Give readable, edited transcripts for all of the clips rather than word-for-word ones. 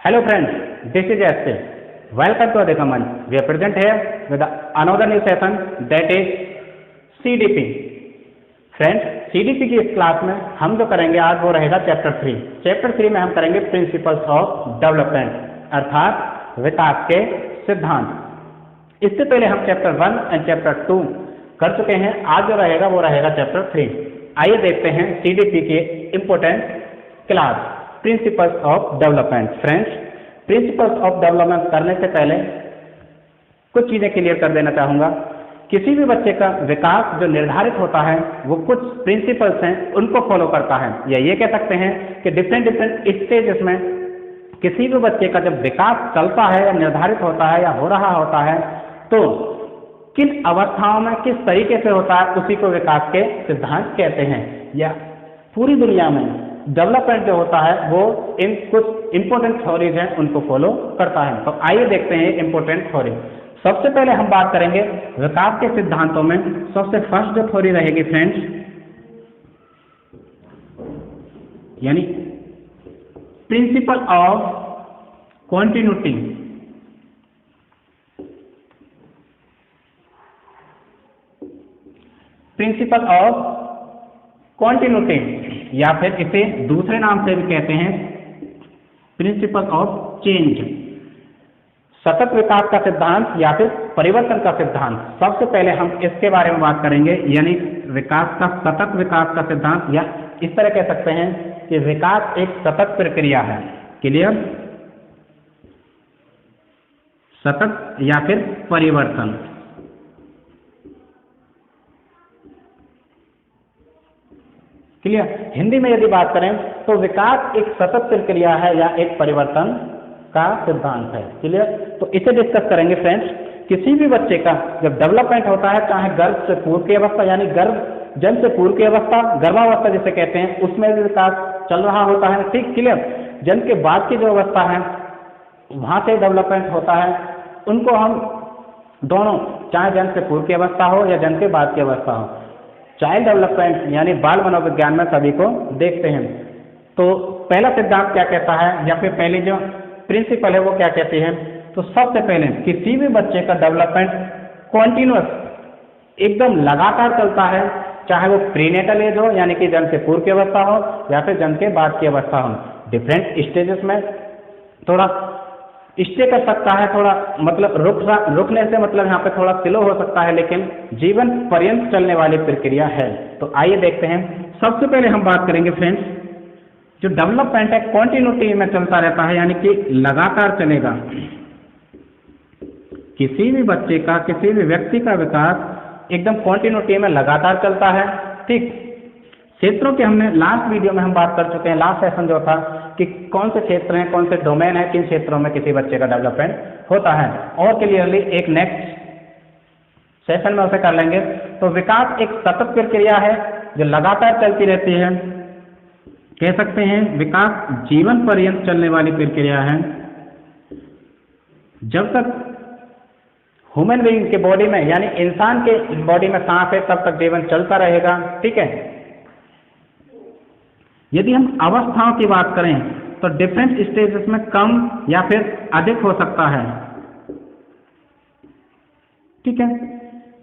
Hello friends, this is S. Welcome to Adhikaman. We are present here with another new session that is CDP. Friends, CDP की इस class में हम जो करेंगे आज वो रहेगा चैप्टर 3। चैप्टर 3 में हम करेंगे प्रिंसिपल्स ऑफ डेवलपमेंट अर्थात विकास के सिद्धांत। इससे पहले हम चैप्टर 1 एंड चैप्टर 2 कर चुके हैं। आज जो रहेगा वो रहेगा चैप्टर 3। आइए देखते हैं CDP के important class principles of development. Friends, principles of development करने से पहले कुछ चीज़ें क्लियर कर देना चाहूँगा। किसी भी बच्चे का विकास जो निर्धारित होता है वो कुछ प्रिंसिपल्स हैं उनको फॉलो करता है, या ये कह सकते हैं कि डिफरेंट स्टेजेस में किसी भी बच्चे का जब विकास चलता है या निर्धारित होता है या हो रहा होता है तो किन अवस्थाओं में किस तरीके से होता है उसी को विकास के सिद्धांत कहते हैं। या पूरी दुनिया में डेवलपमेंट जो होता है वो इन कुछ इंपॉर्टेंट थ्योरीज हैं उनको फॉलो करता है। तो आइए देखते हैं इंपॉर्टेंट थ्योरी। सबसे पहले हम बात करेंगे विकास के सिद्धांतों में। सबसे फर्स्ट जो थ्योरी रहेगी फ्रेंड्स, यानी principle of continuity. Principle of continuity या फिर इसे दूसरे नाम से भी कहते हैं प्रिंसिपल ऑफ चेंज, सतत विकास का सिद्धांत या फिर परिवर्तन का सिद्धांत। सबसे पहले हम इसके बारे में बात करेंगे, यानी विकास का सतत विकास का सिद्धांत, या इस तरह कह सकते हैं कि विकास एक सतत प्रक्रिया है। क्लियर? सतत या फिर परिवर्तन। क्लियर? हिंदी में यदि बात करें तो विकास एक सतत प्रक्रिया है या एक परिवर्तन का सिद्धांत है। क्लियर? तो इसे डिस्कस करेंगे फ्रेंड्स। किसी भी बच्चे का जब डेवलपमेंट होता है, चाहे गर्भ से पूर्व की अवस्था यानी जन्म से पूर्व की अवस्था, गर्भावस्था जिसे कहते हैं, उसमें भी विकास चल रहा होता है। ठीक? क्लियर? जन्म के बाद की जो अवस्था है वहां से डेवलपमेंट होता है। उनको हम दोनों, चाहे जन्म से पूर्व की अवस्था हो या जन्म के बाद की अवस्था हो, चाइल्ड डेवलपमेंट यानी बाल मनोविज्ञान में सभी को देखते हैं। तो पहला सिद्धांत क्या कहता है या फिर पहली जो प्रिंसिपल है वो क्या कहती है? तो सबसे पहले किसी भी बच्चे का डेवलपमेंट कॉन्टिन्यूअस एकदम लगातार चलता है, चाहे वो प्रीनेटल एज हो यानी कि जन्म से पूर्व की अवस्था हो या फिर जन्म के बाद की अवस्था हो। डिफरेंट स्टेजेस में थोड़ा स्टे कर सकता है, थोड़ा मतलब रुकने से मतलब यहाँ पे थोड़ा स्लो हो सकता है, लेकिन जीवन पर्यंत चलने वाली प्रक्रिया है। तो आइए देखते हैं। सबसे पहले हम बात करेंगे फ्रेंड्स, जो डेवलपमेंट है कॉन्टिन्यूटी में चलता रहता है, यानी कि लगातार चलेगा। किसी भी बच्चे का, किसी भी व्यक्ति का विकास एकदम कॉन्टिन्यूटी में लगातार चलता है। ठीक? क्षेत्रों के हमने लास्ट वीडियो में हम बात कर चुके हैं, लास्ट सेशन जो था कि कौन से क्षेत्र हैं, कौन से डोमेन है, किन क्षेत्रों में किसी बच्चे का डेवलपमेंट होता है, और क्लियरली एक नेक्स्ट सेशन में उसे कर लेंगे। तो विकास एक सतत प्रक्रिया है जो लगातार चलती रहती है। कह सकते हैं विकास जीवन पर्यंत चलने वाली प्रक्रिया है। जब तक ह्यूमन बीइंग के बॉडी में यानी इंसान के बॉडी में सांस है तब तक जीवन चलता रहेगा। ठीक है? यदि हम अवस्थाओं की बात करें तो डिफरेंट स्टेजेस में कम या फिर अधिक हो सकता है। ठीक है?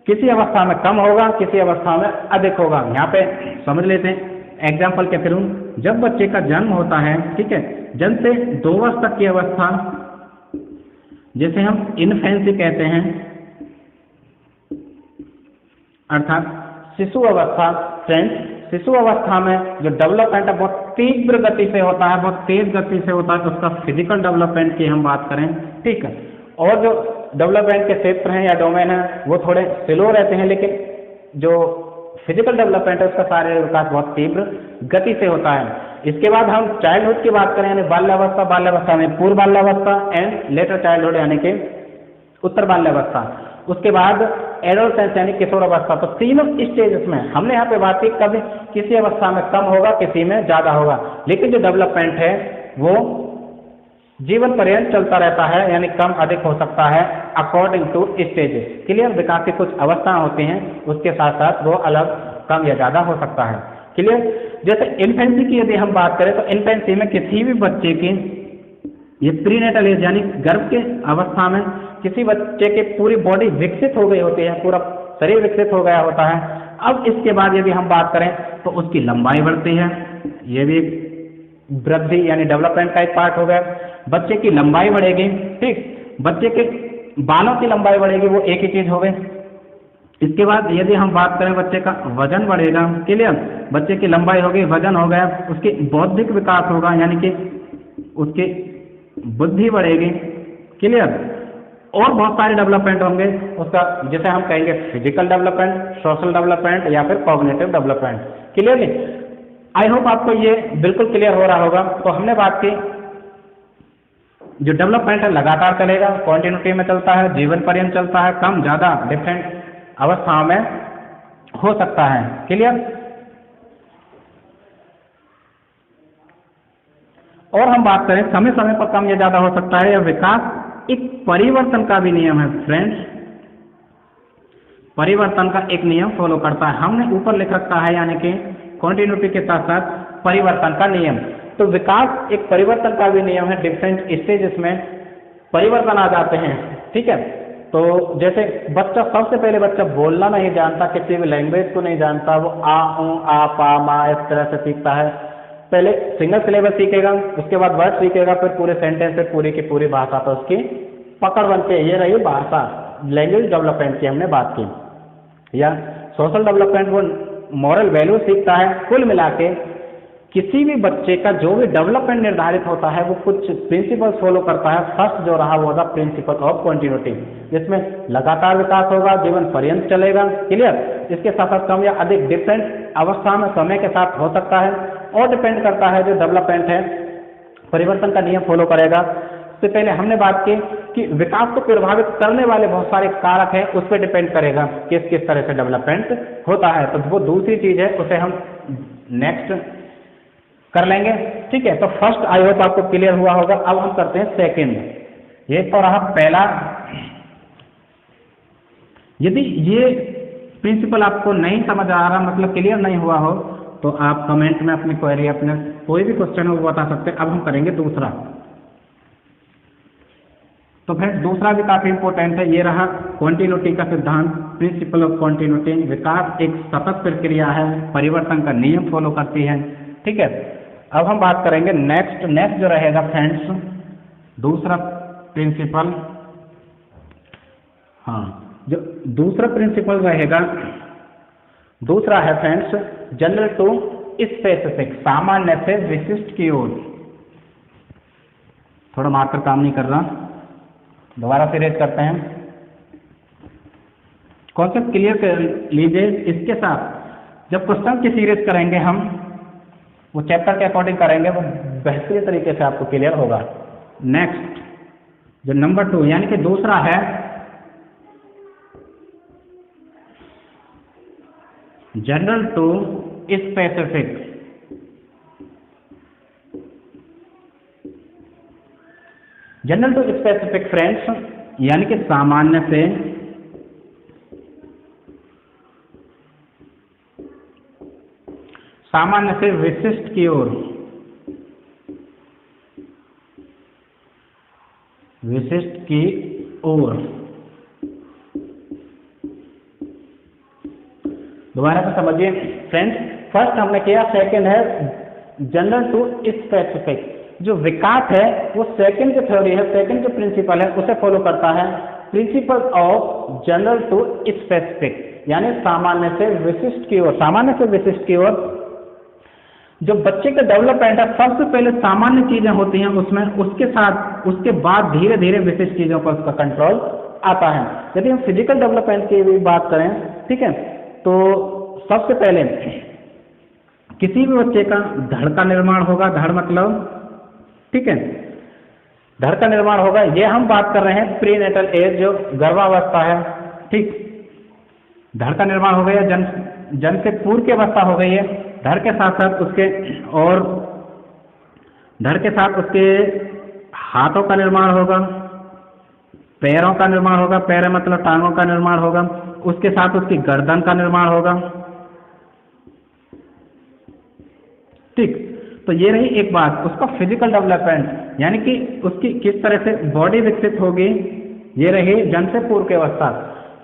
किसी अवस्था में कम होगा, किसी अवस्था में अधिक होगा। यहाँ पे समझ लेते हैं एग्जाम्पल के थ्रू। जब बच्चे का जन्म होता है, ठीक है, जन्म से 2 वर्ष तक की अवस्था जिसे हम इन्फेंसी कहते हैं, अर्थात शिशु अवस्था। फ्रेंड्स, शिशु अवस्था में जो डेवलपमेंट है बहुत तीव्र गति से होता है, बहुत तेज गति से होता है। तो उसका फिजिकल डेवलपमेंट की हम बात करें, ठीक है, और जो डेवलपमेंट के क्षेत्र हैं या डोमेन है वो थोड़े स्लो रहते हैं, लेकिन जो फिजिकल डेवलपमेंट है उसका शारीरिक विकास बहुत तीव्र गति से होता है। इसके बाद हम चाइल्डहुड की बात करें यानी बाल्यावस्था में पूर्व बाल्यावस्था एंड लेटर चाइल्डहुड यानी कि उत्तर बाल्यावस्था। उसके बाद एडोलसेंस यानी किशोर अवस्था। तो तीनों स्टेजेस में हमने यहाँ पे बात की, कभी किसी अवस्था में कम होगा, किसी में ज़्यादा होगा, लेकिन जो डेवलपमेंट है वो जीवन पर्यंत चलता रहता है, यानी कम अधिक हो सकता है अकॉर्डिंग टू स्टेजेस। क्लियर? विकास की कुछ अवस्थाएं होती हैं, उसके साथ साथ वो अलग कम या ज़्यादा हो सकता है। क्लियर? जैसे इन्फेंसी की यदि हम बात करें तो इन्फेंसी में किसी भी बच्चे की ये प्रीनेटल एज यानी गर्भ के अवस्था में किसी बच्चे की पूरी बॉडी विकसित हो गई होती है, पूरा शरीर विकसित हो गया होता है। अब इसके बाद यदि हम बात करें तो उसकी लंबाई बढ़ती है, ये भी एक वृद्धि यानी डेवलपमेंट का एक पार्ट हो गया। बच्चे की लंबाई बढ़ेगी, ठीक, बच्चे के बालों की लंबाई बढ़ेगी, वो एक ही चीज हो गई। इसके बाद यदि हम बात करें बच्चे का वजन बढ़ेगा, क्लियर, बच्चे की लंबाई हो गई, वजन हो गया, उसकी बौद्धिक विकास होगा यानी कि उसकी बुद्धि बढ़ेगी, क्लियर, और बहुत सारे डेवलपमेंट होंगे उसका, जिसे हम कहेंगे फिजिकल डेवलपमेंट, सोशल डेवलपमेंट या फिर cognitive development. Clearly, I hope आपको ये बिल्कुल क्लियर हो रहा होगा। तो हमने बात की जो डेवलपमेंट है लगातार चलेगा, कॉन्टिन्यूटी में चलता है, जीवन पर्यंत चलता है, कम ज्यादा डिफरेंट अवस्थाओं में हो सकता है। क्लियर, और हम बात करें समय समय पर कम या ज्यादा हो सकता है। यह विकास एक परिवर्तन का भी नियम है फ्रेंड्स, परिवर्तन का एक नियम फॉलो करता है। हमने ऊपर लिख रखा है यानी कि कॉन्टिन्यूटी के साथ साथ परिवर्तन का नियम। तो विकास एक परिवर्तन का भी नियम है, डिफरेंट स्टेजेस में परिवर्तन आ जाते हैं, ठीक है। तो जैसे बच्चा, सबसे पहले बच्चा बोलना नहीं जानता, किसी भी लैंग्वेज को नहीं जानता, वो आ ऊ आ पा मा इस तरह से सीखता है। पहले सिंगल सिलेबस सीखेगा, उसके बाद वर्ड सीखेगा, फिर पूरे सेंटेंस से पूरी की पूरी भाषा पर उसकी पकड़ बनती है। ये रही भाषा, लैंग्वेज डेवलपमेंट की हमने बात की। या सोशल डेवलपमेंट, वो मॉरल वैल्यू सीखता है। कुल मिला के किसी भी बच्चे का जो भी डेवलपमेंट निर्धारित होता है वो कुछ प्रिंसिपल फॉलो करता है। फर्स्ट जो रहा वो था प्रिंसिपल ऑफ कॉन्टिन्यूटी, जिसमें लगातार विकास होगा, जीवन पर्यंत चलेगा, क्लियर। इसके साथ साथ कम या अधिक डिफरेंट अवस्था में समय के साथ हो सकता है, और डिपेंड करता है जो डेवलपमेंट है परिवर्तन का नियम फॉलो करेगा। इससे पहले हमने बात की कि विकास को प्रभावित करने वाले बहुत सारे कारक हैं, उस पर डिपेंड करेगा किस किस तरह से डेवलपमेंट होता है। तो वो दूसरी चीज है, उसे हम नेक्स्ट कर लेंगे, ठीक है। तो फर्स्ट आई होप आपको क्लियर हुआ होगा। अब हम करते हैं सेकेंड। ये तो रहा पहला। यदि ये प्रिंसिपल आपको नहीं समझ आ रहा, मतलब क्लियर नहीं हुआ हो, तो आप कमेंट में अपनी क्वेरी, अपने कोई भी क्वेश्चन हो वो बता सकते हैं। अब हम करेंगे दूसरा। तो फिर दूसरा भी काफी इंपॉर्टेंट है, ये रहा कॉन्टिन्यूटी का सिद्धांत, प्रिंसिपल ऑफ कॉन्टिन्यूटी। विकास एक सतत प्रक्रिया है, परिवर्तन का नियम फॉलो करती है, ठीक है। अब हम बात करेंगे नेक्स्ट जो रहेगा फ्रेंड्स, दूसरा प्रिंसिपल। हाँ, जो दूसरा प्रिंसिपल रहेगा, दूसरा है फ्रेंड्स जनरल टू स्पेसिफिक, सामान्य से विशिष्ट की ओर। थोड़ा मार्कर काम नहीं कर रहा, दोबारा से रेज करते हैं। कॉन्सेप्ट क्लियर कर लीजिए। इसके साथ जब क्वेश्चन की सीरीज करेंगे हम, वो चैप्टर के अकॉर्डिंग करेंगे, वो बेहतरीन तरीके से आपको क्लियर होगा। नेक्स्ट जो नंबर 2 यानी कि दूसरा है general to specific. General to specific friends यानी कि सामान्य से विशिष्ट की ओर, विशिष्ट की ओर। दोबारा से समझिए फ्रेंड्स, फर्स्ट हमने किया, सेकंड है जनरल टू स्पेसिफिक। जो विकास है वो सेकंड की थ्योरी है, सेकंड जो प्रिंसिपल है उसे फॉलो करता है, principle of general to specific, यानी सामान्य से विशिष्ट की ओर। सामान्य से विशिष्ट की ओर जो बच्चे का डेवलपमेंट है, सबसे पहले सामान्य चीजें होती हैं उसमें, उसके साथ उसके बाद धीरे धीरे विशिष्ट चीजों पर उसका कंट्रोल आता है। यदि हम फिजिकल डेवलपमेंट की भी बात करें, ठीक है, तो सबसे पहले किसी भी बच्चे का धड़ का निर्माण होगा। धड़ मतलब, ठीक है, धड़ का निर्माण होगा। ये हम बात कर रहे हैं प्रीनेटल एज, जो गर्भावस्था है, ठीक। धड़ का निर्माण हो गया, जन्म से पूर्व की अवस्था हो गई है। धड़ के साथ साथ उसके, और धड़ के साथ उसके हाथों का निर्माण होगा, पैरों का निर्माण होगा, पैर मतलब टांगों का निर्माण होगा, उसके साथ उसकी गर्दन का निर्माण होगा, ठीक। तो ये रही एक बात, उसका फिजिकल डेवलपमेंट यानी कि उसकी किस तरह से बॉडी विकसित होगी, ये रही जन्म से पूर्व की अवस्था।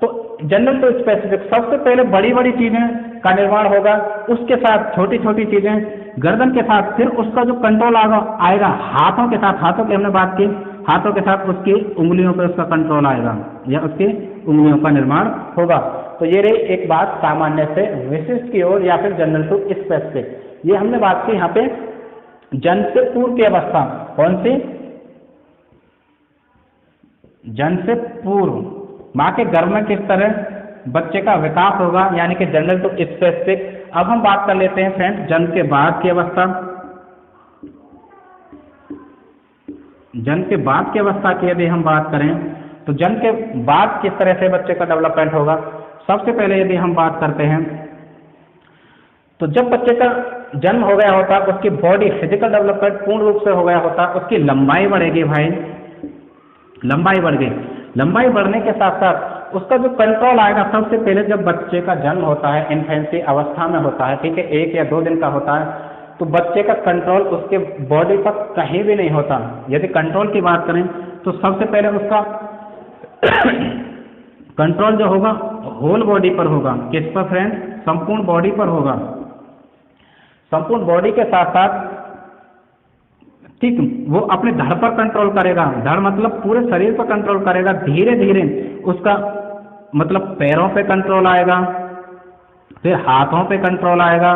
तो जनरल टू स्पेसिफिक, सबसे पहले बड़ी बड़ी चीजें का निर्माण होगा, उसके साथ छोटी छोटी चीजें, गर्दन के साथ फिर उसका जो कंट्रोल आएगा हाथों के साथ, हाथों की हमने बात की, हाथों के साथ उसकी उंगलियों पर उसका कंट्रोल आएगा या उसकी उंगलियों का निर्माण होगा। तो ये रही एक बात सामान्य से विशिष्ट की ओर या फिर जनरल टू स्पेसिफिक। ये हमने बात की यहाँ पे जन्म से पूर्व की अवस्था, कौन सी, जन्म से पूर्व, माँ के गर्भ में किस तरह बच्चे का विकास होगा, यानी कि जनरल टू स्पेसिफिक। अब हम बात कर लेते हैं फ्रेंड्स जन्म के बाद की अवस्था। जन्म के बाद की अवस्था की यदि हम बात करें तो जन्म के बाद किस तरह से बच्चे का डेवलपमेंट होगा। सबसे पहले यदि हम बात करते हैं तो जब बच्चे का जन्म हो गया होता, उसकी बॉडी फिजिकल डेवलपमेंट पूर्ण रूप से हो गया होता, उसकी लंबाई बढ़ेगी भाई, लंबाई बढ़ गई। लंबाई बढ़ने के साथ साथ उसका जो कंट्रोल आएगा, सबसे पहले जब बच्चे का जन्म होता है इन्फेंसी अवस्था में होता है, ठीक है, 1 या 2 दिन का होता है, तो बच्चे का कंट्रोल उसके बॉडी पर कहीं भी नहीं होता। यदि कंट्रोल की बात करें तो सबसे पहले उसका कंट्रोल जो होगा होल बॉडी पर होगा। किस पर फ्रेंड, संपूर्ण बॉडी पर होगा। संपूर्ण बॉडी के साथ साथ ठीक वो अपने धड़ पर कंट्रोल करेगा, धड़ मतलब पूरे शरीर पर कंट्रोल करेगा। धीरे धीरे उसका मतलब पैरों पे कंट्रोल आएगा, फिर हाथों पे कंट्रोल आएगा,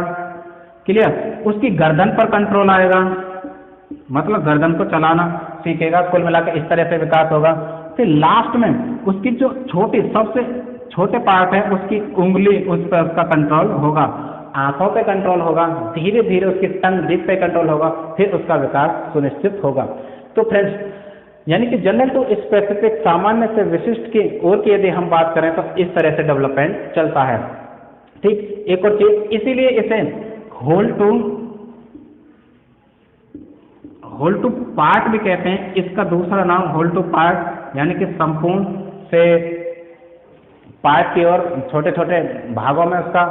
क्लियर, उसकी गर्दन पर कंट्रोल आएगा, मतलब गर्दन को चलाना सीखेगा। कुल मिलाकर इस तरह से विकास होगा। फिर लास्ट में उसकी जो छोटी सबसे छोटे पार्ट है उसकी उंगली, उस पर उसका कंट्रोल होगा, आंखों पे कंट्रोल होगा, धीरे धीरे उसकी टंग जिप पे कंट्रोल होगा, फिर उसका विकास सुनिश्चित होगा। तो फ्रेंड्स यानी कि जनरल टू स्पेसिफिक, सामान्य से विशिष्ट की ओर की यदि हम बात करें तो इस तरह से डेवलपमेंट चलता है। ठीक, एक और चीज, इसीलिए इसे होल टू पार्ट भी कहते हैं। इसका दूसरा नाम होल टू पार्ट यानी कि संपूर्ण से पार्ट की ओर छोटे छोटे भागों में उसका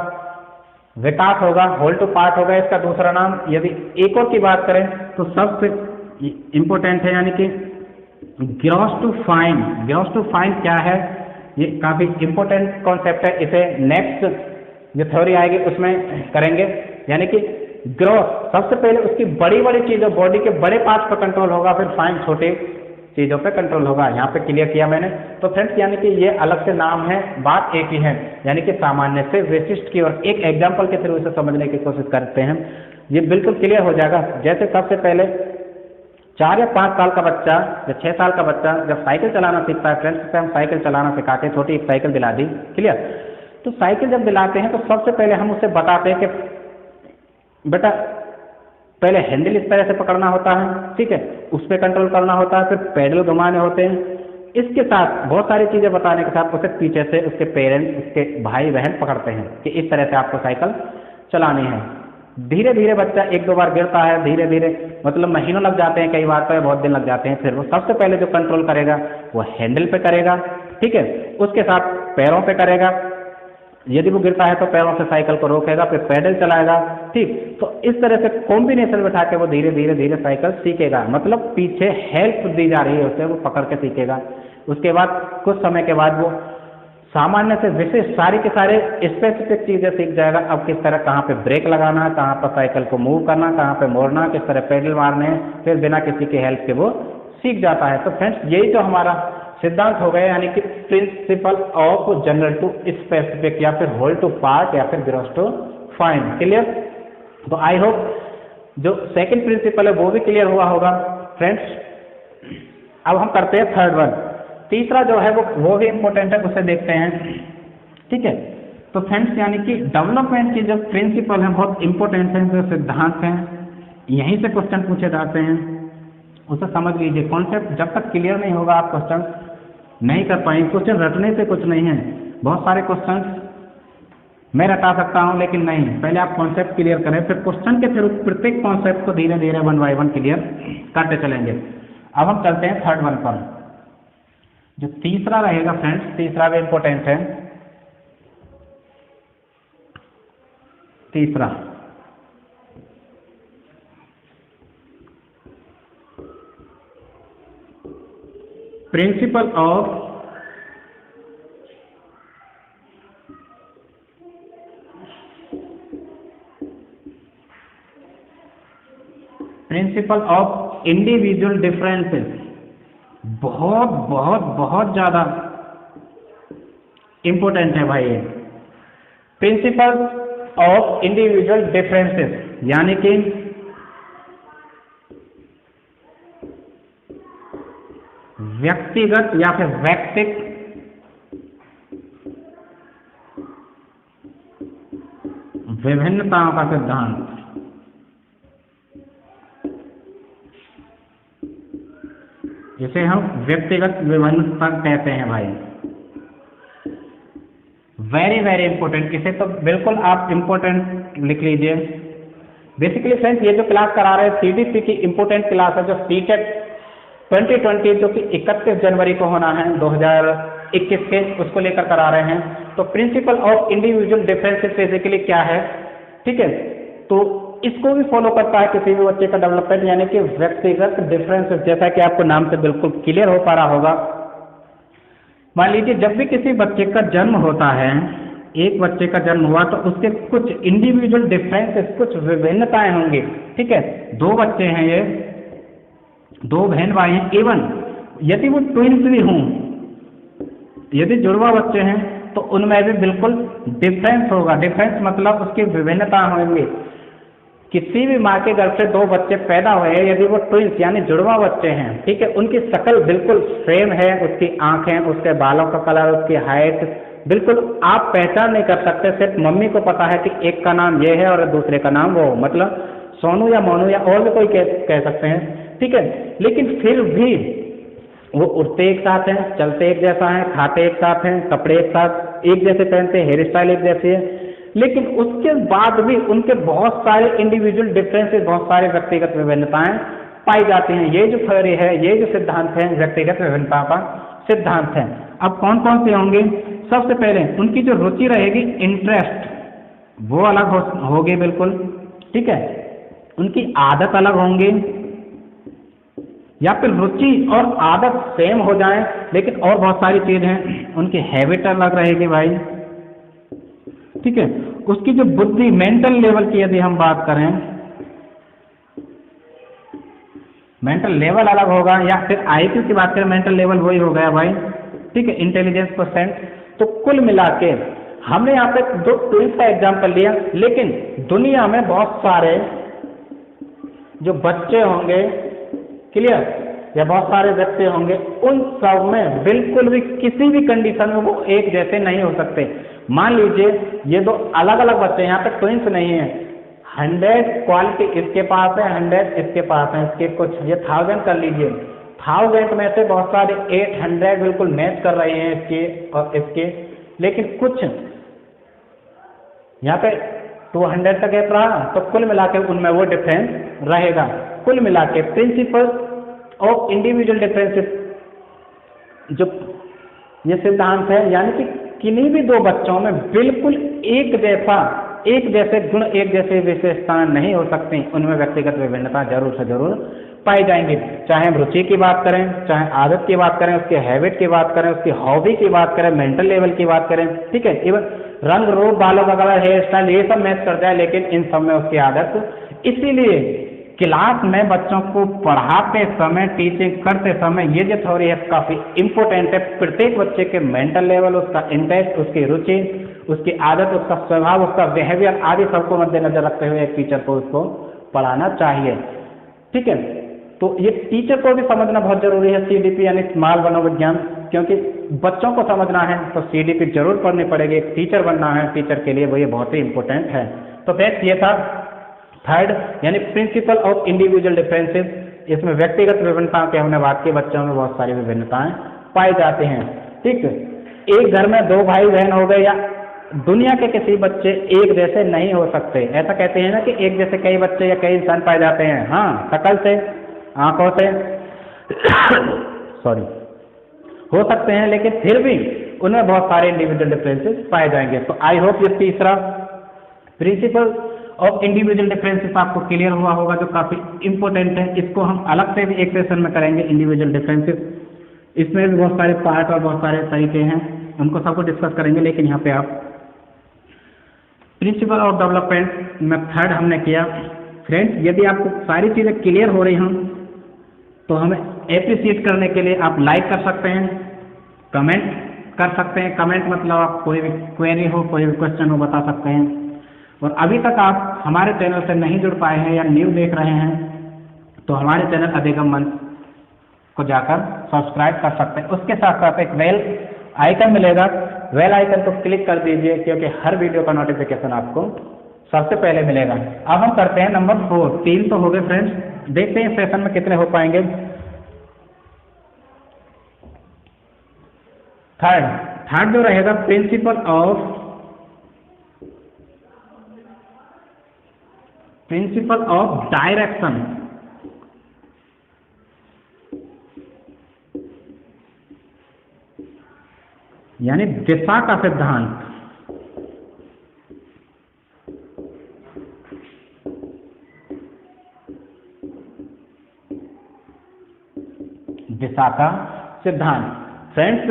विकास होगा, होल टू पार्ट होगा इसका दूसरा नाम। यदि एक और की बात करें तो सबसे इंपॉर्टेंट है यानी कि gross to fine. Gross to fine क्या है, ये काफी इंपॉर्टेंट कॉन्सेप्ट है, इसे नेक्स्ट जो थ्योरी आएगी उसमें करेंगे। यानी कि ग्रॉस सबसे पहले उसकी बड़ी बड़ी चीजों, बॉडी के बड़े पार्ट पर कंट्रोल होगा, फिर फाइन छोटे चीजों पे कंट्रोल होगा। यहाँ पे क्लियर किया मैंने। तो फ्रेंड्स यानी कि ये अलग से नाम है, बात एक ही है, यानी कि सामान्य से विशिष्ट की ओर। एक एग्जांपल के थ्रू इसे समझने की कोशिश करते हैं, ये बिल्कुल क्लियर हो जाएगा। जैसे सबसे पहले 4 या 5 साल का बच्चा या 6 साल का बच्चा जब साइकिल चलाना सीखता है फ्रेंड्स, उसे हम साइकिल चलाना सिखाते हैं, छोटी एक साइकिल दिला दी, क्लियर। तो साइकिल जब दिलाते हैं तो सबसे पहले हम उसे बताते हैं कि बेटा पहले हैंडल इस तरह से पकड़ना होता है, ठीक है, उस पर कंट्रोल करना होता है, फिर पैडल घुमाने होते हैं। इसके साथ बहुत सारी चीजें बताने के साथ उसे पीछे से उसके पेरेंट्स, उसके भाई बहन पकड़ते हैं कि इस तरह से आपको साइकिल चलानी है। धीरे धीरे बच्चा 1-2 बार गिरता है, धीरे धीरे मतलब महीनों लग जाते हैं, कई बार तो बहुत दिन लग जाते हैं। फिर वो सबसे पहले जो कंट्रोल करेगा वो हैंडल पे करेगा, ठीक है, उसके साथ पैरों पे करेगा। यदि वो गिरता है तो पैरों से साइकिल को रोकेगा, फिर पैडल चलाएगा, ठीक। तो इस तरह से कॉम्बिनेशन बैठा के वो धीरे धीरे धीरे साइकिल सीखेगा, मतलब पीछे हेल्प दी जा रही है उसे, वो पकड़ के सीखेगा। उसके बाद कुछ समय के बाद वो सामान्य से विशेष सारी के सारे स्पेसिफिक चीजें सीख जाएगा। अब किस तरह कहाँ पे ब्रेक लगाना है, कहाँ पर साइकिल को मूव करना, कहाँ पे मोड़ना, किस तरह पेडल मारने हैं, फिर बिना किसी की हेल्प के वो सीख जाता है। तो फ्रेंड्स यही तो हमारा सिद्धांत हो गया, यानी कि principle of general to specific या फिर होल टू पार्ट या फिर ग्रॉस टू फाइन, क्लियर। तो आई होप जो सेकंड प्रिंसिपल है वो भी क्लियर हुआ होगा फ्रेंड्स। अब हम करते हैं थर्ड वन, तीसरा जो है वो भी इंपॉर्टेंट है, उसे देखते हैं, ठीक है। तो फ्रेंड्स यानी कि डेवलपमेंट की जो प्रिंसिपल है बहुत इंपॉर्टेंट है, जो सिद्धांत हैं, यहीं से क्वेश्चन पूछे जाते हैं, उसे समझ लीजिए। कॉन्सेप्ट जब तक क्लियर नहीं होगा आप क्वेश्चन नहीं कर पाएंगे। क्वेश्चन रटने से कुछ नहीं है, बहुत सारे क्वेश्चन मैं रटा सकता हूं लेकिन नहीं, पहले आप कॉन्सेप्ट क्लियर करें, फिर क्वेश्चन के थ्रू प्रत्येक कॉन्सेप्ट को धीरे धीरे 1 बाय 1 क्लियर करते चलेंगे। अब हम चलते हैं थर्ड वन पर, जो तीसरा रहेगा फ्रेंड्स, तीसरा भी इंपॉर्टेंट है। तीसरा प्रिंसिपल ऑफ इंडिविजुअल डिफरेंसेस, बहुत बहुत बहुत ज्यादा इंपॉर्टेंट है भाई ये। प्रिंसिपल ऑफ इंडिविजुअल डिफरेंसेस यानी कि व्यक्तिगत या फिर वैयक्तिक विभिन्नताओं का सिद्धांत। जिसे हम व्यक्तिगत विभिन्नता कहते हैं भाई। वेरी वेरी इंपॉर्टेंट, इसे तो बिल्कुल आप इंपॉर्टेंट लिख लीजिए। बेसिकली फ्रेंड्स, ये जो क्लास करा रहे हैं सीडीपी की इंपॉर्टेंट क्लास है, जो सीटेट 2020 जो कि 31 जनवरी को होना है 2021 के, उसको लेकर करा रहे हैं। तो principle of individual differences basically क्या है, ठीक है, तो इसको भी फॉलो करता है किसी भी बच्चे का डेवलपमेंट, यानी कि व्यक्तिगत डिफरेंसेस, जैसा कि आपको नाम से बिल्कुल क्लियर हो पा रहा होगा। मान लीजिए जब भी किसी बच्चे का जन्म होता है, एक बच्चे का जन्म हुआ तो उसके कुछ इंडिविजुअल डिफरेंसेस, कुछ विभिन्नताएं होंगी, ठीक है। दो बच्चे हैं, ये दो बहन भाई हैं, इवन यदि वो ट्विंस भी हों, यदि जुड़वा बच्चे हैं तो उनमें भी बिल्कुल डिफरेंस होगा। डिफरेंस मतलब उसकी विभिन्नता होंगी। किसी भी माँ के घर से दो बच्चे पैदा हुए हैं, यदि वो ट्विंस यानी जुड़वा बच्चे हैं, ठीक है, उनकी शक्ल बिल्कुल सेम है, उसकी आंखें, उसके बालों का कलर, उसकी हाइट बिल्कुल आप पहचान नहीं कर सकते। सिर्फ मम्मी को पता है कि एक का नाम ये है और दूसरे का नाम वो, मतलब सोनू या मोनू या और भी कोई कह सकते हैं, ठीक है। लेकिन फिर भी वो उठते एक साथ हैं, चलते एक जैसा है, खाते एक साथ हैं, कपड़े एक साथ एक जैसे पहनते हैं, हेयर स्टाइल एक जैसी है, लेकिन उसके बाद भी उनके बहुत सारे इंडिविजुअल डिफरेंसेस, बहुत सारे व्यक्तिगत विभिन्नताएं पाई जाती हैं। ये जो थ्योरी है, ये जो सिद्धांत है, व्यक्तिगत विभिन्नता का सिद्धांत है। अब कौन कौन से होंगे? सबसे पहले उनकी जो रुचि रहेगी, इंटरेस्ट, वो अलग होगी बिल्कुल, ठीक है। उनकी आदत अलग होंगी, या फिर रुचि और आदत सेम हो जाए लेकिन और बहुत सारी चीज हैं। उनकी हैबिट अलग रहेगी भाई, ठीक है। उसकी जो बुद्धि, मेंटल लेवल की यदि हम बात करें, मेंटल लेवल अलग होगा, या फिर आईक्यू की बात करें, मेंटल लेवल वही हो गया भाई, ठीक है, इंटेलिजेंस परसेंट। तो कुल मिला के हमने यहाँ पे दो ट्विंस का एग्जाम्पल लिया, लेकिन दुनिया में बहुत सारे जो बच्चे होंगे, क्लियर, या बहुत सारे व्यक्ति होंगे, उन सब में बिल्कुल भी किसी भी कंडीशन में वो एक जैसे नहीं हो सकते। मान लीजिए ये दो अलग अलग बच्चे, यहाँ पे ट्विंस नहीं है, 100 क्वालिटी इसके पास है, 100 इसके पास है, इसके कुछ, ये 1000 कर लीजिए, 1000 में से बहुत सारे 800 बिल्कुल मैच कर रहे हैं इसके और इसके, लेकिन कुछ यहाँ पे 200 का गैप रहा, तो कुल मिला के उनमें वो डिफरेंस रहेगा। कुल मिला के प्रिंसिपल ऑफ इंडिविजुअल डिफरेंसेस जो ये सिद्धांत है, यानी कि किन्हीं भी दो बच्चों में बिल्कुल एक जैसे गुण, एक जैसे विशेषताएं नहीं हो सकती, उनमें व्यक्तिगत विभिन्नता जरूर से जरूर पाई जाएंगी। चाहे हम रुचि की बात करें, चाहे आदत की बात करें, उसके हैबिट की बात करें, उसकी हॉबी की बात करें, मेंटल लेवल की बात करें, ठीक है, इवन रंग रूप, बालों का कलर, हेयर स्टाइल, ये सब मैच कर जाए, लेकिन इन सब में उसकी आदत। इसीलिए क्लास में बच्चों को पढ़ाते समय, टीचिंग करते समय ये जो थ्योरी है काफी इंपॉर्टेंट है। प्रत्येक बच्चे के मेंटल लेवल, उसका इंटरेस्ट, उसकी रुचि, उसकी आदत, उसका स्वभाव, उसका बिहेवियर आदि सबको मद्देनजर रखते हुए एक टीचर को उसको पढ़ाना चाहिए, ठीक है। तो ये टीचर को भी समझना बहुत जरूरी है, सीडीपी यानी स्मॉल मनोविज्ञान, क्योंकि बच्चों को समझना है तो सीडीपी जरूर पढ़नी पड़ेगी। एक टीचर बनना है, टीचर के लिए वो ये बहुत ही इंपॉर्टेंट है। तो फ्रेंड्स, ये था थर्ड यानी प्रिंसिपल ऑफ इंडिविजुअल डिफरेंसेस। इसमें व्यक्तिगत विभिन्नताओं के हमने बात की, बच्चों में बहुत सारी विभिन्नताएं पाई जाती हैं, ठीक। एक घर में दो भाई बहन हो गए, या दुनिया के किसी बच्चे एक जैसे नहीं हो सकते। ऐसा कहते हैं ना कि एक जैसे कई बच्चे या कई इंसान पाए जाते हैं, हाँ, शक्ल से, आंखों से सॉरी हो सकते हैं, लेकिन फिर भी उनमें बहुत सारे इंडिविजुअल डिफरेंसेस पाए जाएंगे। तो आई होप ये तीसरा प्रिंसिपल ऑफ इंडिविजुअल डिफरेंसेस आपको क्लियर हुआ होगा, जो काफी इंपॉर्टेंट है। इसको हम अलग से भी एक सेशन में करेंगे, इंडिविजुअल डिफरेंसेस। इसमें भी बहुत सारे पार्ट और बहुत सारे तरीके हैं, उनको सबको डिस्कस करेंगे। लेकिन यहाँ पे आप प्रिंसिपल ऑफ डेवलपमेंट में थर्ड हमने किया। फ्रेंड्स, यदि आपको सारी चीज़ें क्लियर हो रही हों तो हमें एप्रिशिएट करने के लिए आप लाइक कर सकते हैं, कमेंट कर सकते हैं। कमेंट मतलब आप कोई भी क्वेरी हो, कोई भी क्वेश्चन हो, बता सकते हैं। और अभी तक आप हमारे चैनल से नहीं जुड़ पाए हैं या न्यू देख रहे हैं तो हमारे चैनल अधिगम मंच को जाकर सब्सक्राइब कर सकते हैं। उसके साथ साथ एक बेल आइकन मिलेगा, बेल आइकन को क्लिक कर दीजिए, क्योंकि हर वीडियो का नोटिफिकेशन आपको सबसे पहले मिलेगा। अब हम करते हैं नंबर 4। 3 तो हो गए फ्रेंड्स, देखते हैं सेशन में कितने हो पाएंगे। थर्ड जो रहेगा प्रिंसिपल ऑफ डायरेक्शन, यानी दिशा का सिद्धांत। दिशा का सिद्धांत फ्रेंड्स,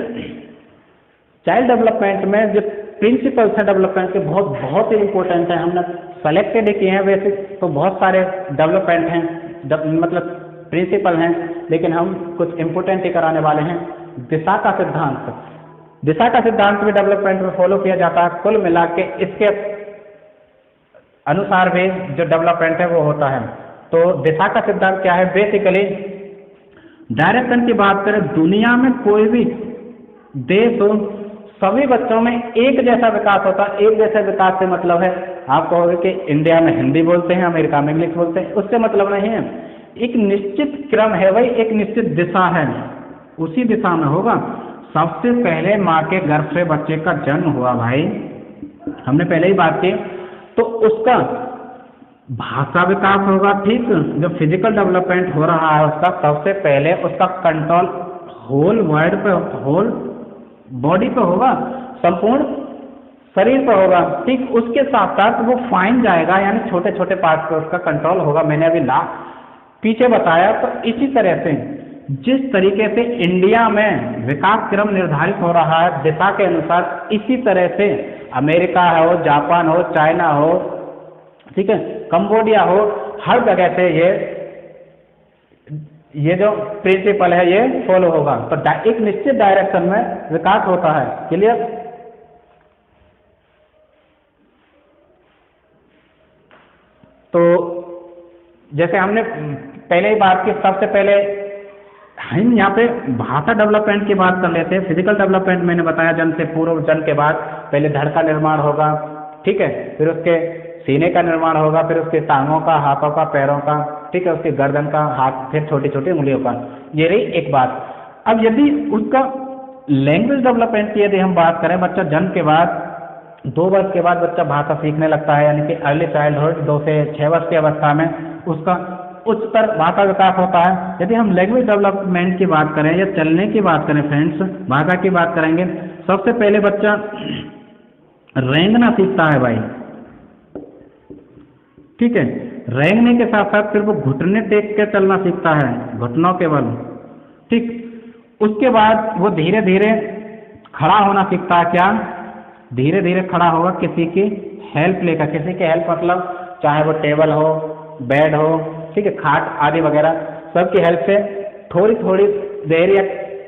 चाइल्ड डेवलपमेंट में जो प्रिंसिपल्स हैं डेवलपमेंट के बहुत ही इंपॉर्टेंट है। हमने सेलेक्टेड किए हैं, वैसे तो बहुत सारे डेवलपमेंट हैं, मतलब प्रिंसिपल हैं, लेकिन हम कुछ इंपॉर्टेंट ही कराने वाले हैं। दिशा का सिद्धांत, दिशा का सिद्धांत भी डेवलपमेंट में फॉलो किया जाता है। कुल मिला के इसके अनुसार भी जो डेवलपमेंट है वो होता है। तो दिशा का सिद्धांत क्या है? बेसिकली डायरेक्शन की बात करें, दुनिया में कोई भी देश हो, सभी बच्चों में एक जैसा विकास होता है। एक जैसे विकास से मतलब है, आप कहोगे कि इंडिया में हिंदी बोलते हैं, अमेरिका में इंग्लिश बोलते हैं, उससे मतलब नहीं है। एक निश्चित क्रम है भाई, एक निश्चित दिशा है, उसी दिशा में होगा। सबसे पहले माँ के गर्भ से बच्चे का जन्म हुआ भाई, हमने पहले ही बात की, तो उसका भाषा विकास होगा। ठीक, जो फिजिकल डेवलपमेंट हो रहा है उसका सबसे पहले उसका कंट्रोल होल वर्ल्ड पे, होल बॉडी पे होगा, संपूर्ण शरीर पे होगा। ठीक, उसके साथ साथ वो फाइन जाएगा, यानी छोटे छोटे पार्ट पे उसका कंट्रोल होगा। मैंने अभी पीछे बताया। तो इसी तरह से जिस तरीके से इंडिया में विकास क्रम निर्धारित हो रहा है दिशा के अनुसार, इसी तरह से अमेरिका हो, जापान हो, चाइना हो, ठीक है, कंबोडिया हो, हर जगह से ये जो प्रिंसिपल है ये फॉलो होगा। तो एक निश्चित डायरेक्शन में विकास होता है। क्लियर? तो जैसे हमने पहले ही बात की, सबसे पहले हम यहाँ पे भाषा डेवलपमेंट की बात कर लेते हैं। फिजिकल डेवलपमेंट मैंने बताया, जन्म से पूर्व, जन्म के बाद पहले धड़ का निर्माण होगा, ठीक है, फिर उसके सीने का निर्माण होगा, फिर उसके टांगों का, हाथों का, पैरों का, ठीक है, उसके गर्दन का, हाथ, फिर छोटी छोटी उंगलियों का। ये रही एक बात। अब यदि उसका लैंग्वेज डेवलपमेंट की यदि हम बात करें, बच्चा जन्म के बाद 2 वर्ष के बाद बच्चा भाषा सीखने लगता है, यानी कि अर्ली चाइल्डहुड 2 से 6 वर्ष की अवस्था में उसका उच्चतर भाषा विकास होता है। यदि हम लैंग्वेज डेवलपमेंट की बात करें या चलने की बात करें फ्रेंड्स, भाषा की बात करेंगे, सबसे पहले बच्चा रेंगना सीखता है भाई, ठीक है, रेंगने के साथ साथ फिर वो घुटने टेक के चलना सीखता है, घुटनों के बल, ठीक। उसके बाद वो धीरे धीरे खड़ा होना सीखता है। क्या? धीरे धीरे खड़ा होगा किसी की हेल्प लेकर। किसी की हेल्प मतलब चाहे वो टेबल हो, बेड हो, ठीक है, खाट आदि वगैरह, सबकी हेल्प से थोड़ी थोड़ी देर या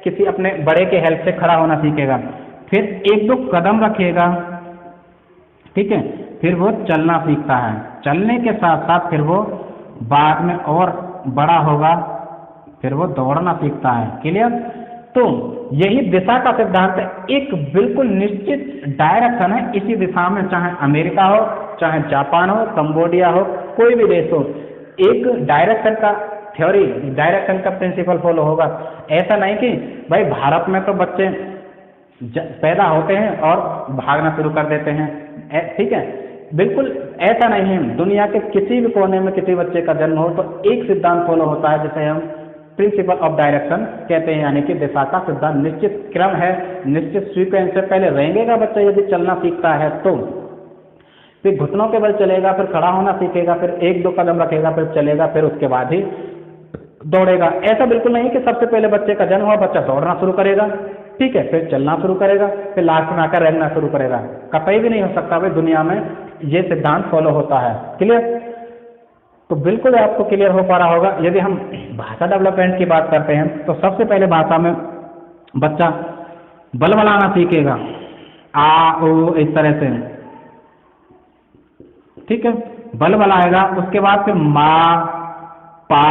किसी अपने बड़े के हेल्प से खड़ा होना सीखेगा। फिर 1-2 कदम रखेगा, ठीक है, फिर वो चलना सीखता है। चलने के साथ साथ फिर वो बाद में और बड़ा होगा, फिर वो दौड़ना सीखता है। क्लियर? तो यही दिशा का सिद्धांत है। एक बिल्कुल निश्चित डायरेक्शन है, इसी दिशा में चाहे अमेरिका हो, चाहे जापान हो, कंबोडिया हो, कोई भी देश हो, एक डायरेक्शन का थ्योरी, डायरेक्शन का प्रिंसिपल फॉलो होगा। ऐसा नहीं कि भाई भारत में तो बच्चे पैदा होते हैं और भागना शुरू कर देते हैं, ठीक है, बिल्कुल ऐसा नहीं है। दुनिया के किसी भी कोने में किसी बच्चे का जन्म हो तो एक सिद्धांत फॉलो होता है, जिसे हम प्रिंसिपल ऑफ डायरेक्शन कहते हैं, यानी कि दिशा का सिद्धांत। निश्चित क्रम है, निश्चित सीक्वेंस से पहले रेंगेगा बच्चा यदि चलना सीखता है तो, फिर घुटनों के बल चलेगा, फिर खड़ा होना सीखेगा, फिर 1-2 कदम रखेगा, फिर चलेगा, फिर उसके बाद ही दौड़ेगा। ऐसा बिल्कुल नहीं कि सबसे पहले बच्चे का जन्म हुआ बच्चा दौड़ना शुरू करेगा, ठीक है, फिर चलना शुरू करेगा, फिर लास्ट में आकर रेंगना शुरू करेगा। कतई भी नहीं हो सकता भाई, दुनिया में ये सिद्धांत फॉलो होता है। क्लियर? तो बिल्कुल आपको क्लियर हो पा रहा होगा। यदि हम भाषा डेवलपमेंट की बात करते हैं तो सबसे पहले भाषा में बच्चा बलबलाना सीखेगा, आ ओ इस तरह से, ठीक है, बलबलाएगा। उसके बाद फिर माँ पा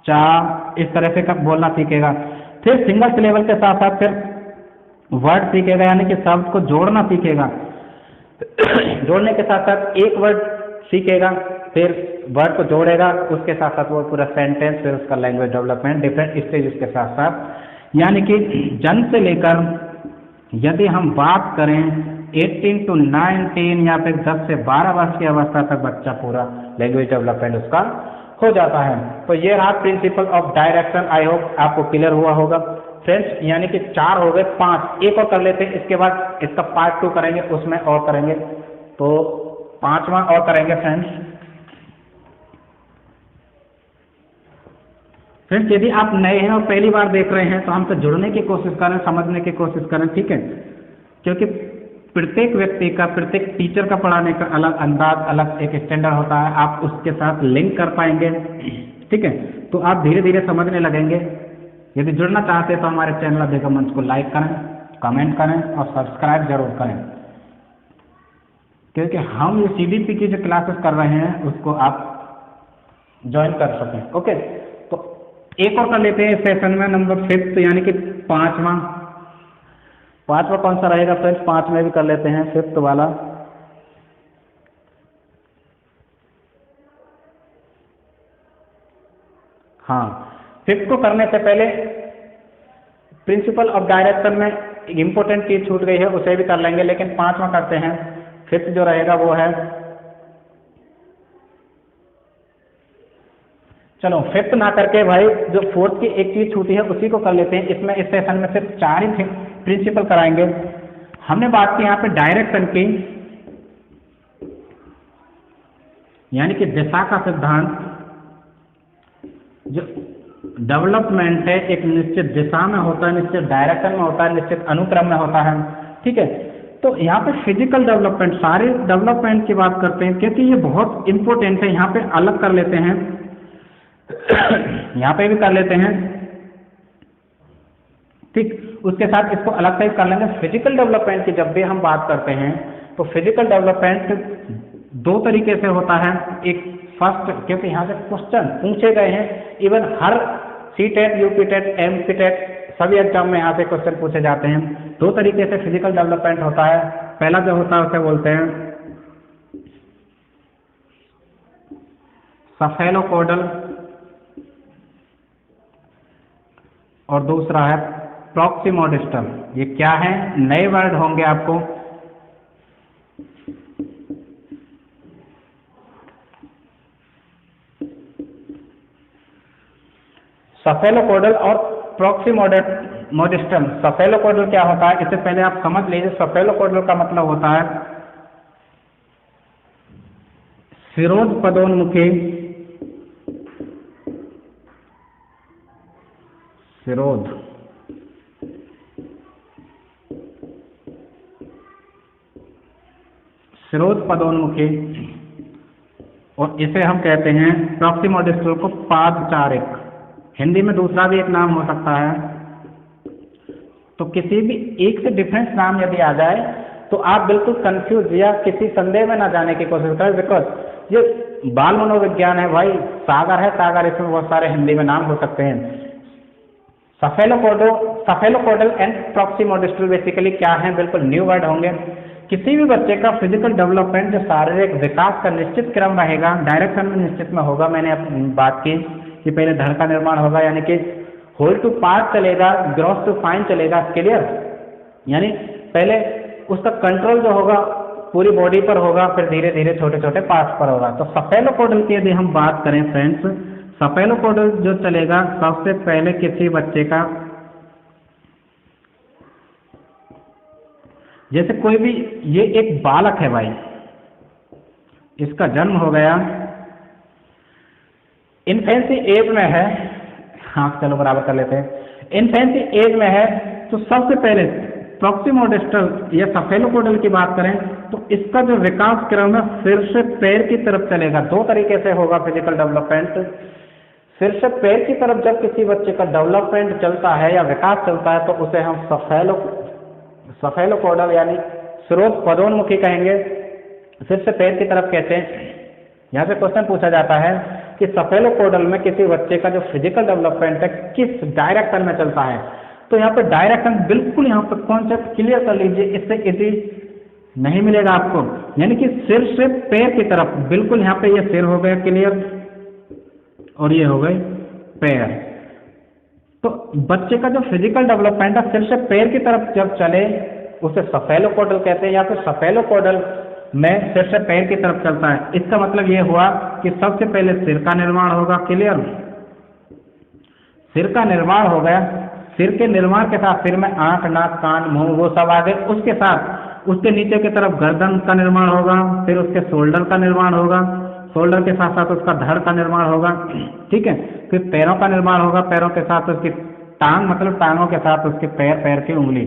चा इस तरह से कब बोलना सीखेगा। फिर सिंगल सिलेबल के साथ साथ फिर वर्ड सीखेगा, यानी कि शब्द को जोड़ना सीखेगा। जोड़ने के साथ साथ एक वर्ड सीखेगा, फिर वर्ड को जोड़ेगा, उसके साथ साथ वो पूरा सेंटेंस, फिर उसका लैंग्वेज डेवलपमेंट डिफरेंट स्टेज के साथ साथ। यानी कि जन्म से लेकर यदि हम बात करें 18 to 19 या फिर 10 से 12 वर्ष की अवस्था तक बच्चा पूरा लैंग्वेज डेवलपमेंट उसका हो जाता है। तो ये रहा principle of direction. I hope आपको क्लियर हुआ होगा फ्रेंड्स। यानी कि 4 हो गए, 5 एक और कर लेते हैं, इसके बाद इसका पार्ट 2 करेंगे, उसमें और करेंगे, तो 5वां और करेंगे फ्रेंड्स। फ्रेंड्स यदि आप नए हैं और पहली बार देख रहे हैं तो हमसे जुड़ने की कोशिश करें, समझने की कोशिश करें, ठीक है, क्योंकि प्रत्येक व्यक्ति का, प्रत्येक टीचर का पढ़ाने का अलग अंदाज, अलग एक स्टैंडर्ड होता है। आप उसके साथ लिंक कर पाएंगे, ठीक है, तो आप धीरे धीरे समझने लगेंगे। यदि जुड़ना चाहते हैं तो हमारे चैनल अधिगम मंच को लाइक करें, कमेंट करें और सब्सक्राइब जरूर करें, क्योंकि हम ये सीडीपी की जो क्लासेस कर रहे हैं उसको आप ज्वाइन कर सकें। ओके, तो एक और कर लेते हैं सेशन में, नंबर 5, यानी कि 5वां कौन सा रहेगा फ्रेंड्स? 5 में भी कर लेते हैं 5th वाला। हाँ, 5th को करने से पहले प्रिंसिपल ऑफ डायरेक्शन में इंपॉर्टेंट चीज छूट गई है, उसे भी कर लेंगे, लेकिन 5वां करते हैं। 5th जो रहेगा वो है, चलो 5th ना करके भाई जो 4th की एक चीज छूटी है उसी को कर लेते हैं। इसमें इस सेशन में सिर्फ 4 ही प्रिंसिपल कराएंगे। हमने बात की यहाँ पे डायरेक्शन की, यानी कि दिशा का सिद्धांत। जो डेवलपमेंट है एक निश्चित दिशा में होता है, निश्चित डायरेक्शन में होता है, निश्चित अनुक्रम में होता है, ठीक है। तो यहाँ पे फिजिकल डेवलपमेंट, सारे डेवलपमेंट की बात करते हैं क्योंकि ये बहुत इंपॉर्टेंट है। यहाँ पे अलग कर लेते हैं, यहाँ पे भी कर लेते हैं, ठीक, उसके साथ इसको अलग से कर लेंगे। फिजिकल डेवलपमेंट की जब भी हम बात करते हैं तो फिजिकल डेवलपमेंट 2 तरीके से होता है। एक फर्स्ट, क्योंकि यहाँ से क्वेश्चन पूछे गए हैं, इवन हर सीटेट, यूपीटेट, एमपीटेट सभी एग्जाम में यहाँ से क्वेश्चन पूछे जाते हैं। 2 तरीके से फिजिकल डेवलपमेंट होता है। पहला जो होता है उसे बोलते हैं सफेलोपोडल और दूसरा है प्रॉक्सिमोडिस्टल। ये क्या है? नए वर्ड होंगे आपको। सफेलोपोडल और प्रॉक्सिमोडिस्टल। सफेलोपोडल क्या होता है इससे पहले आप समझ लीजिए। सफेलोपोडल का मतलब होता है शिरोध पदोन्मुखी, शिरोध पदोन्मुखी, और इसे हम कहते हैं प्रॉक्सिमोडिस्टल को पादचारिक। हिंदी में दूसरा भी एक नाम हो सकता है। तो किसी भी एक से डिफरेंस नाम यदि आ जाए तो आप बिल्कुल कंफ्यूज या किसी संदेह में ना जाने की कोशिश करें, बिकॉज ये बाल मनोविज्ञान है भाई। सागर है, सागर, इसमें बहुत सारे हिंदी में नाम हो सकते हैं। सफेलोपोडल एंड प्रॉक्सिमोडिस्टल बेसिकली क्या है, बिल्कुल न्यू वर्ड होंगे। किसी भी बच्चे का फिजिकल डेवलपमेंट जो शारीरिक विकास का निश्चित क्रम रहेगा, डायरेक्शन में निश्चित में होगा। मैंने अपनी बात की कि पहले धड़ का निर्माण होगा, यानी कि होल टू पार्ट चलेगा, ग्रॉस टू फाइन चलेगा। क्लियर? यानी पहले उसका कंट्रोल जो होगा पूरी बॉडी पर होगा, फिर धीरे धीरे छोटे छोटे पार्ट्स पर होगा। तो सफेलोपोडल की यदि हम बात करें फ्रेंड्स, सफेलोपोडल जो चलेगा सबसे पहले किसी बच्चे का, जैसे कोई भी, ये एक बालक है भाई, इसका जन्म हो गया, इन्फेंसी एज में है, हाँ चलो बराबर कर लेते हैं, इन्फेंसी एज में है तो सबसे पहले प्रॉक्सिमोडिस्टल या सफेलोपोडल की बात करें तो इसका जो विकास क्रम है सिर से पैर की तरफ चलेगा। दो तरीके से होगा फिजिकल डेवलपमेंट। सिर से पैर की तरफ जब किसी बच्चे का डेवलपमेंट चलता है या विकास चलता है तो उसे हम सफेलोपोडल यानी स्रोत-पदोन्मुखी कहेंगे। सिर से पैर की तरफ कहते हैं। यहाँ से क्वेश्चन पूछा जाता है कि सफेलोपोडल में किसी बच्चे का जो फिजिकल डेवलपमेंट है किस डायरेक्शन में चलता है। तो यहाँ पे डायरेक्शन बिल्कुल यहाँ पे कॉन्सेप्ट क्लियर कर लीजिए, इससे इजी नहीं मिलेगा आपको। यानी कि सिर से पैर की तरफ, बिल्कुल यहाँ पे ये सिर हो गया क्लियर और ये हो गए पैर। तो बच्चे का जो फिजिकल डेवलपमेंट है सिर से पैर की तरफ जब चले उसे सफेलोपोडल कहते हैं, या फिर सफेलोपोडल में सिर से पैर की तरफ चलता है। इसका मतलब ये हुआ कि सबसे पहले सिर का निर्माण होगा, क्लियर, सिर का निर्माण हो गया। सिर के निर्माण के साथ सिर में आंख, नाक, कान, मुंह वो सब आ गए। उसके साथ उसके नीचे की तरफ गर्दन का निर्माण होगा, फिर उसके शोल्डर का निर्माण होगा, शोल्डर के साथ साथ उसका धड़ का निर्माण होगा, ठीक है। फिर पैरों का निर्माण होगा, पैरों के साथ उसकी टांग, मतलब टांगों के साथ उसके पैर, पैर की उंगली।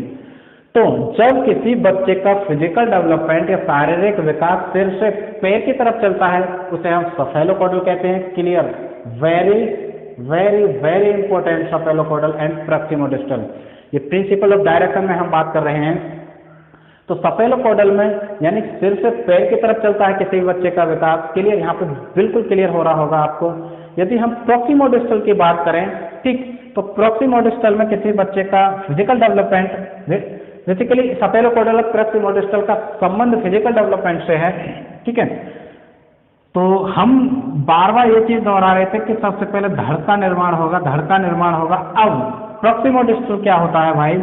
तो जब किसी बच्चे का फिजिकल डेवलपमेंट या शारीरिक विकास सिर से पैर की तरफ चलता है उसे हम सफेलोपोडल कहते हैं, clear. Very very very important, cephalocaudal and proximodistal. ये प्रिंसिपल ऑफ डायरेक्शन में हम बात कर रहे हैं। तो सफेलोपोडल में यानी सिर से पैर की तरफ चलता है किसी बच्चे का विकास, क्लियर, यहाँ पे बिल्कुल क्लियर हो रहा होगा आपको। यदि हम प्रॉक्सिमोडिस्टल की बात करें, ठीक, तो प्रॉक्सिमोडिस्टल में किसी बच्चे का फिजिकल डेवलपमेंट, बेसिकली सफेलोपोडल और प्रॉक्सिमोडिस्टल का संबंध फिजिकल डेवलपमेंट से है, ठीक है। तो हम बार बार ये चीज दोहरा रहे थे कि सबसे पहले धड़ का निर्माण होगा, धड़ का निर्माण होगा। अब प्रॉक्सिमोडिस्टल क्या होता है भाई,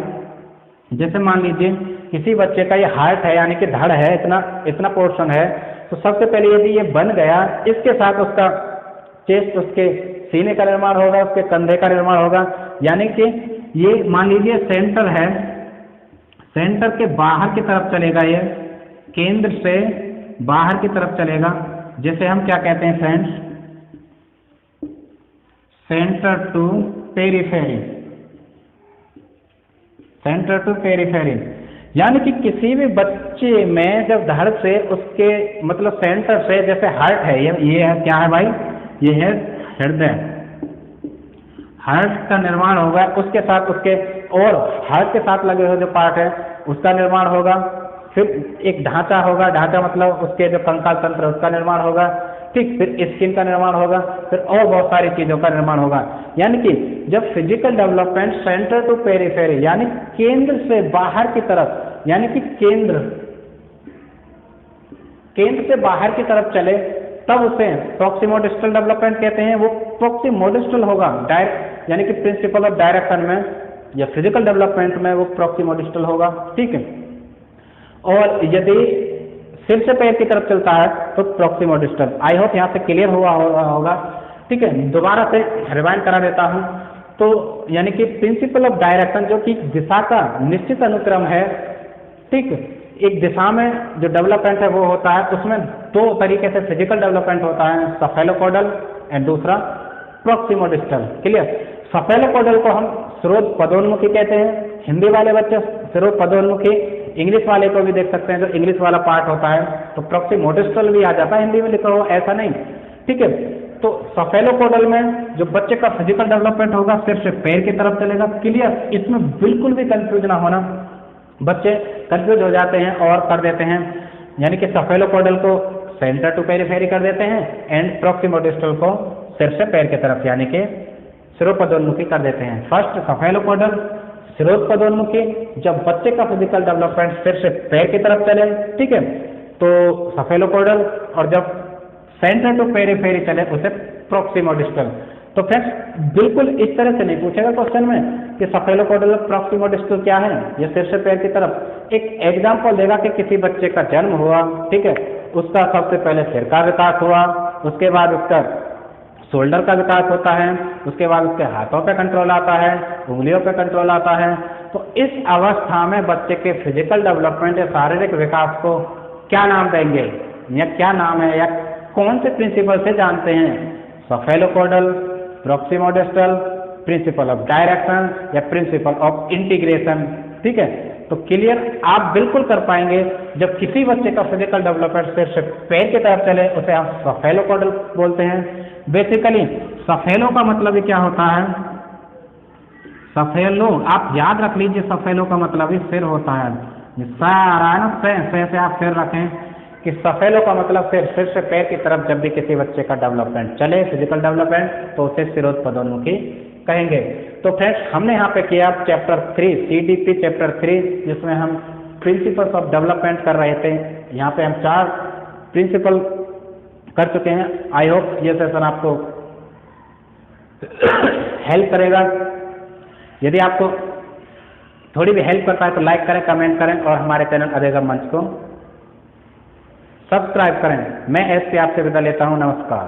जैसे मान लीजिए किसी बच्चे का ये हार्ट है यानी कि धड़ है, इतना पोर्शन है, तो सबसे पहले यदि ये बन गया, इसके साथ उसका चेस्ट, उसके सीने का निर्माण होगा, उसके कंधे का निर्माण होगा। यानी कि ये मान लीजिए सेंटर है, सेंटर के बाहर की तरफ चलेगा, ये केंद्र से बाहर की तरफ चलेगा, जैसे हम क्या कहते हैं friends, centre to periphery, centre to periphery. यानी कि किसी भी बच्चे में जब धड़ से उसके मतलब सेंटर से, जैसे हार्ट है, ये है क्या है भाई, ये है हृदय, हार्ट का निर्माण होगा, उसके साथ उसके और हार्ट के साथ लगे हुए जो पार्ट है उसका निर्माण होगा। फिर एक ढांचा होगा, ढांचा मतलब उसके जो कंकाल तंत्र है उसका निर्माण होगा, ठीक। फिर स्किन का निर्माण होगा, फिर और बहुत सारी चीजों का निर्माण होगा। यानी कि जब physical development centre to periphery यानी केंद्र से बाहर की तरफ, यानी कि केंद्र से बाहर की तरफ चले, तब उसे प्रॉक्सिमोडिस्टल डेवलपमेंट कहते हैं। वो प्रॉक्सिमोडिस्टल होगा डायरेक्ट, यानी कि प्रिंसिपल ऑफ डायरेक्शन में या फिजिकल डेवलपमेंट में वो प्रॉक्सिमोडिस्टल होगा, ठीक है। और यदि सिर से पैर की तरफ चलता है तो प्रॉक्सिमोडिस्टल। आई होप यहाँ से क्लियर हुआ होगा, ठीक है। दोबारा से रिवाइंड करा देता हूँ। तो यानी कि प्रिंसिपल ऑफ डायरेक्शन जो कि दिशा का निश्चित अनुक्रम है, ठीक। एक दिशा में जो डेवलपमेंट है वो होता है, उसमें दो तरीके से फिजिकल डेवलपमेंट होता है, सफेलोपोडल एंड दूसरा प्रॉक्सिमोडिस्टल, क्लियर। सफेलोपोडल को हम स्रोत-पदोन्मुखी कहते हैं, हिंदी वाले बच्चे स्रोत-पदोन्मुखी, इंग्लिश वाले को भी देख सकते हैं जो इंग्लिश वाला पार्ट होता है, तो प्रॉक्सिमोडिस्टल भी आ जाता है हिंदी में लिखा हुआ, ऐसा नहीं, ठीक है। तो सफेलोपोडल में जो बच्चे का फिजिकल डेवलपमेंट होगा सिर से पैर की तरफ चलेगा, क्लियर। इसमें बिल्कुल भी कंफ्यूज ना होना, बच्चे कंफ्यूज हो जाते हैं और कर देते हैं, यानी कि सफेलोपोडल को सेंटर टू पेरिफेरी कर देते हैं एंड प्रॉक्सिमोडिस्टल को सिर से पैर की तरफ यानी कि स्रोत-पदोन्मुखी कर देते हैं। फर्स्ट सफेलोपोडल, स्रोत-पदोन्मुखी, जब बच्चे का फिजिकल डेवलपमेंट सिर से पैर की तरफ चले, ठीक है, तो सफेलोपोडल, और जब सेंटर टू पेरिफेरी चले उसे प्रॉक्सिमोडिस्टल। तो फ्रेंड्स बिल्कुल इस तरह से नहीं पूछेगा क्वेश्चन में कि सफेलोपोडल और प्रॉक्सिमोडिस्टल क्या है, ये सिर से पैर की तरफ। एक एग्जाम्पल देगा कि किसी बच्चे का जन्म हुआ, ठीक है, उसका सबसे पहले सिर का विकास हुआ, उसके बाद उसका शोल्डर का विकास होता है, उसके बाद उसके हाथों पे कंट्रोल आता है, उंगलियों पे कंट्रोल आता है। तो इस अवस्था में बच्चे के फिजिकल डेवलपमेंट या शारीरिक विकास को क्या नाम देंगे, या क्या नाम है, या कौन से प्रिंसिपल से जानते हैं, सफेलोपोडल, प्रॉक्सिमोडिस्टल, प्रिंसिपल ऑफ डायरेक्शन या प्रिंसिपल ऑफ इंटीग्रेशन। ठीक है, तो क्लियर आप बिल्कुल कर पाएंगे। जब किसी बच्चे का फिजिकल डेवलपमेंट सिर्फ पैर की तरफ चले उसे आप सफेलोपोडल बोलते हैं। बेसिकली सफेलो का मतलब ही क्या होता है, सफेलो आप याद रख लीजिए, सफेलो का मतलब ही सिर होता है। से आप सिर रखें कि सफेलो का मतलब सिर से पैर की तरफ जब भी किसी बच्चे का डेवलपमेंट चले, फिजिकल डेवलपमेंट, तो उसे सिरोत्पदोन्मुखी कहेंगे। तो फ्रेंड्स हमने यहाँ पे किया चैप्टर 3 CDP चैप्टर 3, जिसमें हम प्रिंसिपल्स ऑफ डेवलपमेंट कर रहे थे। यहाँ पे हम 4 प्रिंसिपल कर चुके हैं। आई होप ये सेशन आपको हेल्प करेगा। यदि आपको थोड़ी भी हेल्प करता है तो लाइक करें, कमेंट करें और हमारे चैनल अधेगम मंच को सब्सक्राइब करें। मैं एस पी आपसे विदा लेता हूँ। नमस्कार।